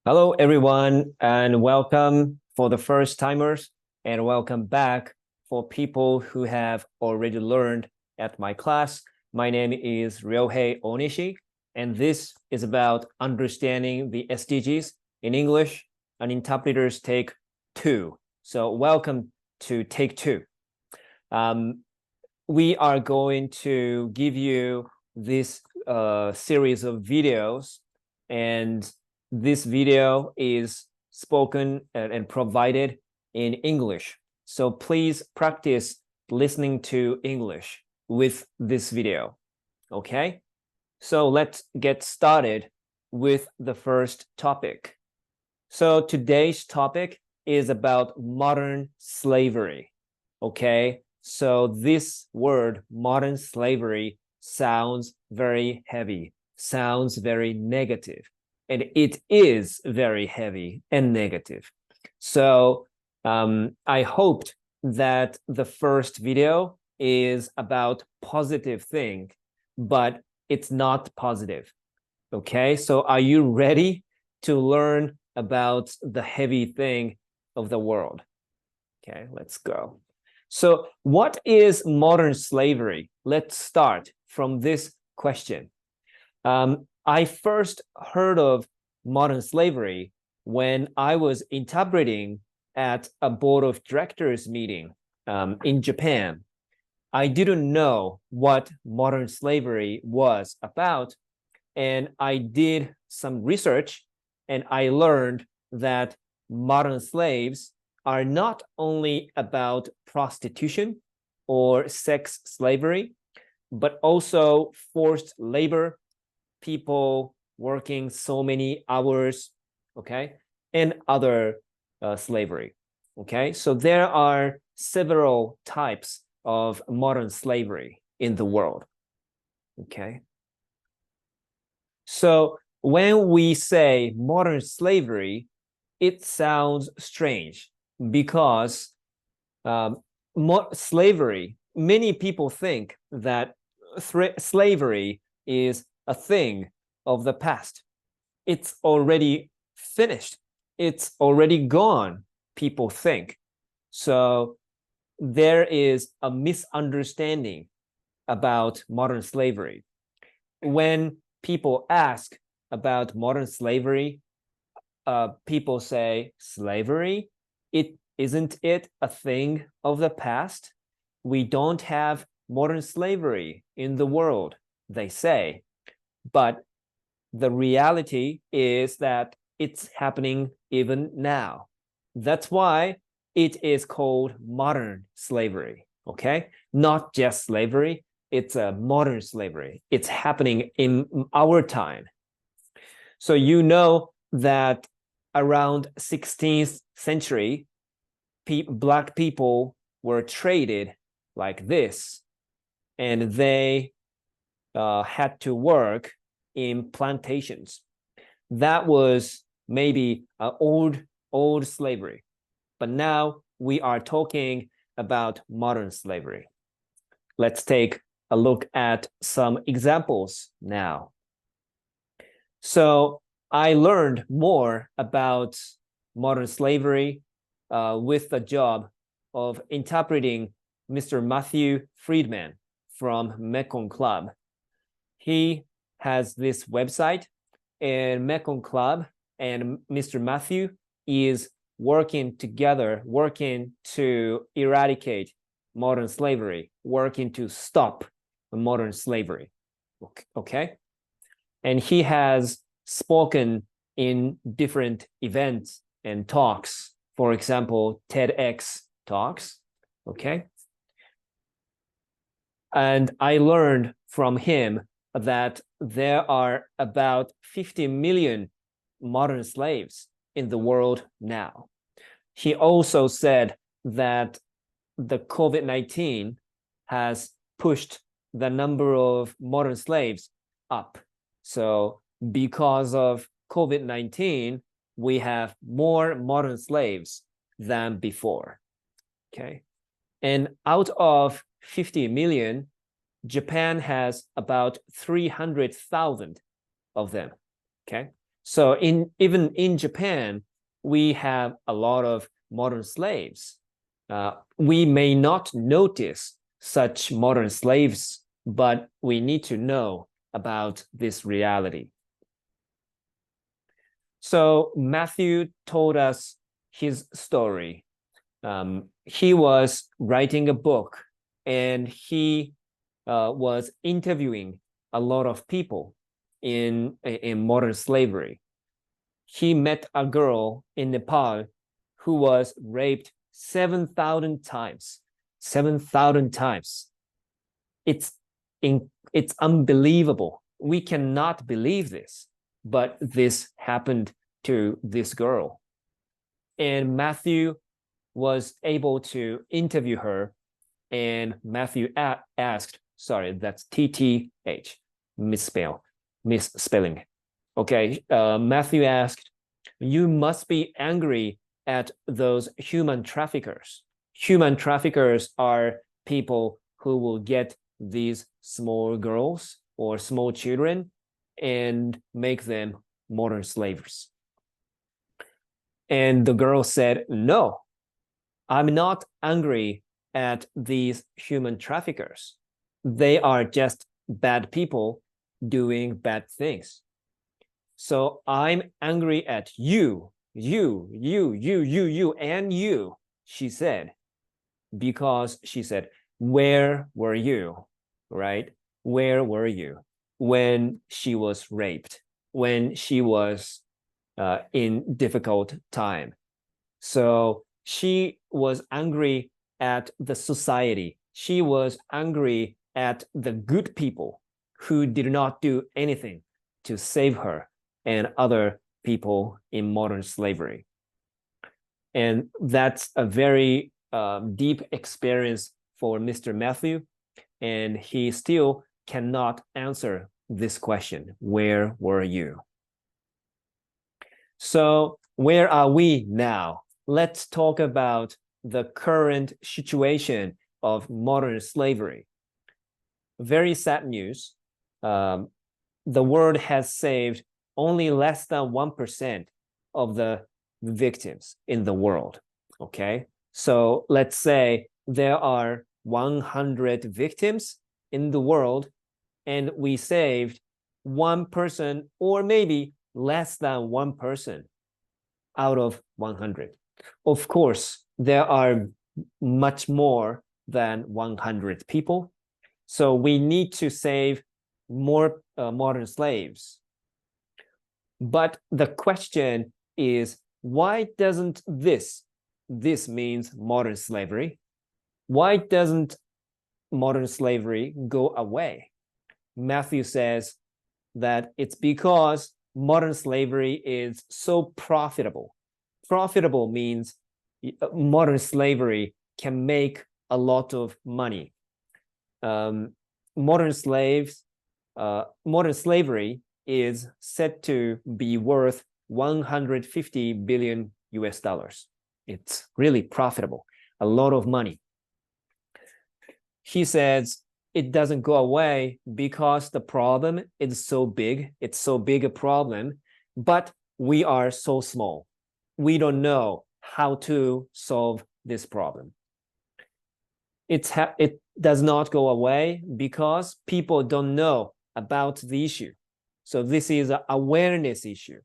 Hello, everyone, and welcome for the first timers, and welcome back for people who have already learned at my class. My name is Ryohei Onishi, and this is about understanding the SDGs in English, and interpreters take two. So welcome to take two. We are going to give you this series of videos, and this video is spoken and provided in English. So please practice listening to English with this video. Okay? So let's get started with the first topic. So today's topic is about modern slavery. Okay? So this word, modern slavery, sounds very heavy, sounds very negative. And it is very heavy and negative. So I hoped that the first video is about positive thing, but it's not positive. Okay, so are you ready to learn about the heavy thing of the world? Okay, let's go. So what is modern slavery? Let's start from this question. I first heard of modern slavery when I was interpreting at a board of directors meeting in Japan. I didn't know what modern slavery was about, and I did some research, and I learned that modern slaves are not only about prostitution or sex slavery, but also forced labor, people working so many hours, okay, and other slavery, okay? So there are several types of modern slavery in the world, okay? So when we say modern slavery, it sounds strange because slavery, many people think that slavery is a thing of the past. It's already finished. It's already gone, people think. So there is a misunderstanding about modern slavery. When people ask about modern slavery, people say, slavery? Isn't it a thing of the past? We don't have modern slavery in the world, they say. But the reality is that it's happening even now. That's why it is called modern slavery, okay? Not just slavery, it's a modern slavery. It's happening in our time. So you know that around 16th century, Black people were traded like this, and they had to work in plantations. That was maybe old slavery, but now we are talking about modern slavery. Let's take a look at some examples now. So I learned more about modern slavery with the job of interpreting Mr. Matthew Friedman from Mekong Club. He has this website, and Mekong Club and Mr. Matthew is working together, working to eradicate modern slavery, working to stop modern slavery. Okay? And he has spoken in different events and talks, for example, TEDx talks, okay? And I learned from him that there are about 50 million modern slaves in the world now. He also said that the COVID-19 has pushed the number of modern slaves up. So because of COVID-19, we have more modern slaves than before, okay? And out of 50 million, Japan has about 300,000 of them, okay? So even in Japan, we have a lot of modern slaves. We may not notice such modern slaves, but we need to know about this reality. So Matthew told us his story. He was writing a book, and he was interviewing a lot of people in modern slavery. He met a girl in Nepal who was raped 7,000 times. 7,000 times. It's unbelievable. We cannot believe this, but this happened to this girl. And Matthew was able to interview her, and Matthew asked, sorry, that's TTH, misspelling. Okay, Matthew asked, you must be angry at those human traffickers. Human traffickers are people who will get these small girls or small children and make them modern slaves. And the girl said, no, I'm not angry at these human traffickers. They are just bad people doing bad things. So I'm angry at you, and you, she said, because she said, where were you, right? Where were you when she was raped, when she was in difficult time? So she was angry at the society. She was angry at the good people who did not do anything to save her and other people in modern slavery. And that's a very deep experience for Mr. Matthew. And he still cannot answer this question, where were you? So where are we now? Let's talk about the current situation of modern slavery. Very sad news. The world has saved only less than 1% of the victims in the world, okay? So let's say there are 100 victims in the world, and we saved one person, or maybe less than one person out of 100. Of course, there are much more than 100 people. So we need to save more modern slaves. But the question is, why doesn't this means modern slavery, why doesn't modern slavery go away? Matthew says that it's because modern slavery is so profitable. Profitable means modern slavery can make a lot of money. Modern slavery is said to be worth 150 billion US dollars. It's really profitable, a lot of money. He says it doesn't go away because the problem is so big. It's so big a problem, but we are so small. We don't know how to solve this problem. It does not go away because people don't know about the issue. So this is an awareness issue.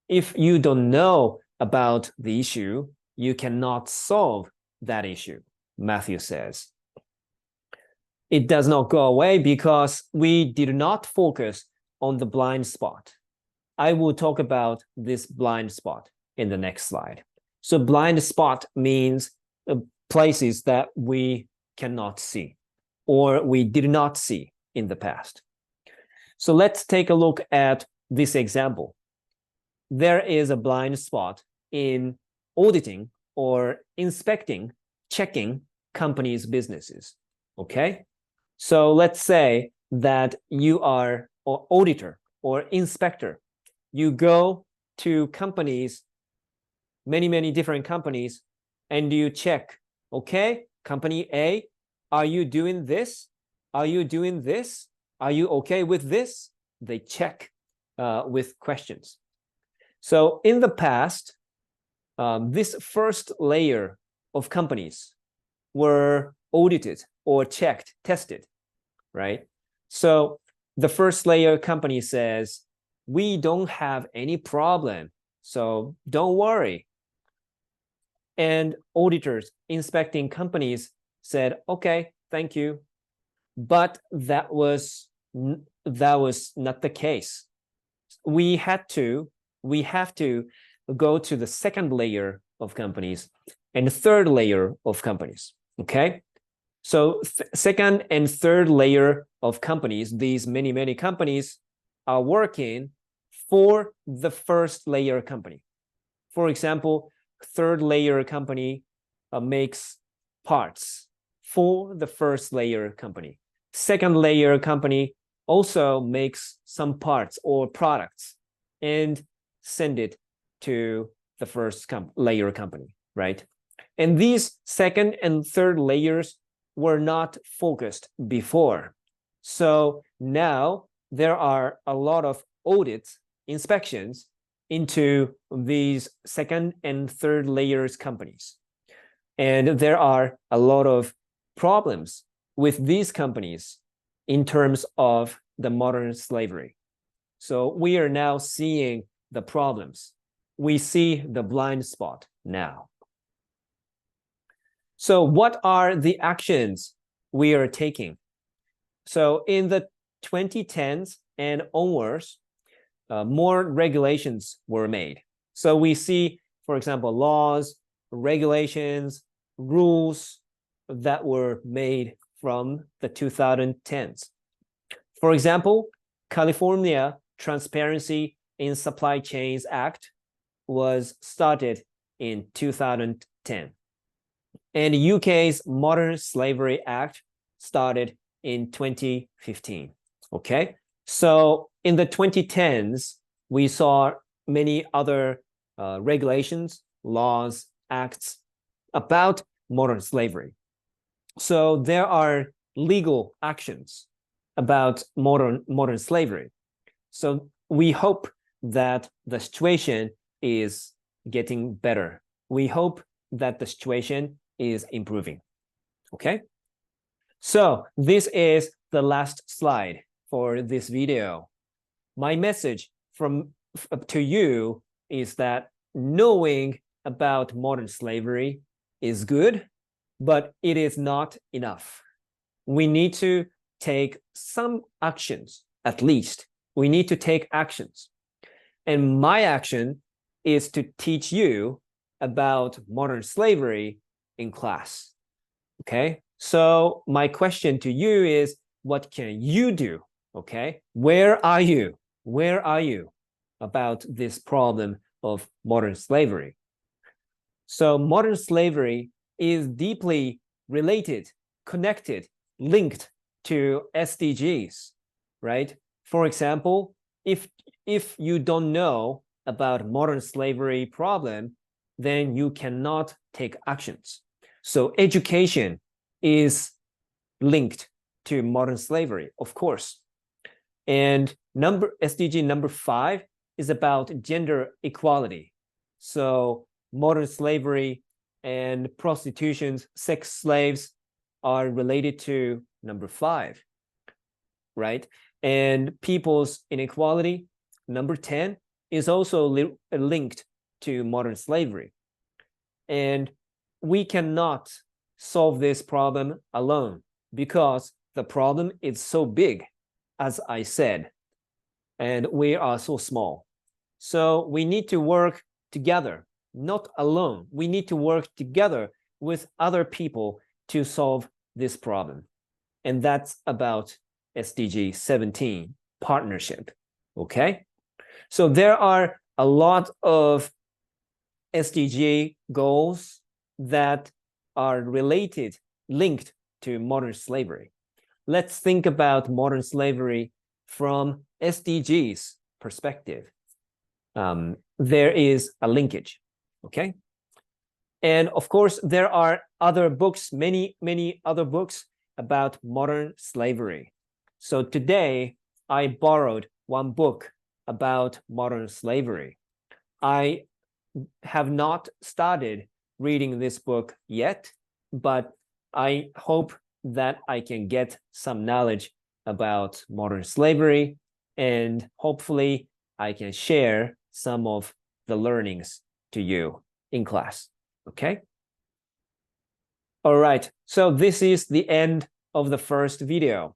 If you don't know about the issue, you cannot solve that issue, Matthew says. It does not go away because we did not focus on the blind spot. I will talk about this blind spot in the next slide. So blind spot means places that we cannot see or we did not see in the past. So let's take a look at this example. There is a blind spot in auditing or inspecting, checking companies' businesses, okay? So let's say that you are an auditor or inspector. You go to companies, many different companies, and you check, okay, company A, are you doing this? Are you doing this? Are you okay with this? They check with questions. So in the past, this first layer of companies were audited or checked, tested, right? So the first layer company says, we don't have any problem, so don't worry. And auditors inspecting companies said, okay, thank you. But that was not the case. We have to go to the second layer of companies and the third layer of companies. Okay. So second and third layer of companies, these many companies are working for the first layer company. For example, third layer company makes parts for the first layer company. Second layer company also makes some parts or products and send it to the first layer company, right? And these second and third layers were not focused before. So now there are a lot of audits, inspections into these second and third layers companies. And there are a lot of problems with these companies in terms of the modern slavery. So we are now seeing the problems. We see the blind spot now. So what are the actions we are taking? So in the 2010s and onwards, more regulations were made. So we see, for example, laws, regulations, rules that were made from the 2010s. For example, California Transparency in Supply Chains Act was started in 2010. And UK's Modern Slavery Act started in 2015. Okay, so in the 2010s, we saw many other regulations, laws, acts about modern slavery. So there are legal actions about modern slavery. So we hope that the situation is getting better. We hope that the situation is improving. Okay, so this is the last slide for this video. My message to you is that knowing about modern slavery is good, but it is not enough. We need to take some actions, at least. We need to take actions. And my action is to teach you about modern slavery in class. Okay, so my question to you is, what can you do? Okay, where are you? Where are you about this problem of modern slavery? So modern slavery is deeply related, connected, linked to SDGs, right? For example, if you don't know about modern slavery problem, then you cannot take actions. So education is linked to modern slavery, of course. And SDG number 5 is about gender equality. So modern slavery and prostitution, sex slaves are related to number 5, right? And people's inequality, number 10, is also linked to modern slavery. And we cannot solve this problem alone because the problem is so big, as I said, and we are so small. So we need to work together, not alone. We need to work together with other people to solve this problem. And that's about SDG 17, partnership, okay? So there are a lot of SDG goals that are related, linked to modern slavery. Let's think about modern slavery from SDGs perspective. There is a linkage, okay? And of course, there are other books, many other books about modern slavery. So today, I borrowed one book about modern slavery. I have not started reading this book yet, but I hope that I can get some knowledge about modern slavery, and hopefully I can share some of the learnings to you in class. Okay? All right, so this is the end of the first video.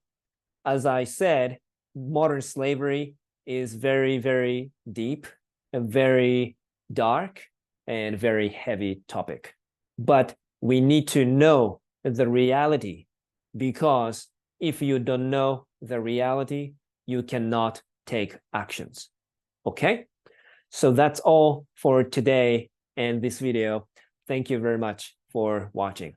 As I said, modern slavery is very, very deep and very dark and very heavy topic. But we need to know the reality, because if you don't know the reality, you cannot take actions. Okay? So that's all for today and this video. Thank you very much for watching.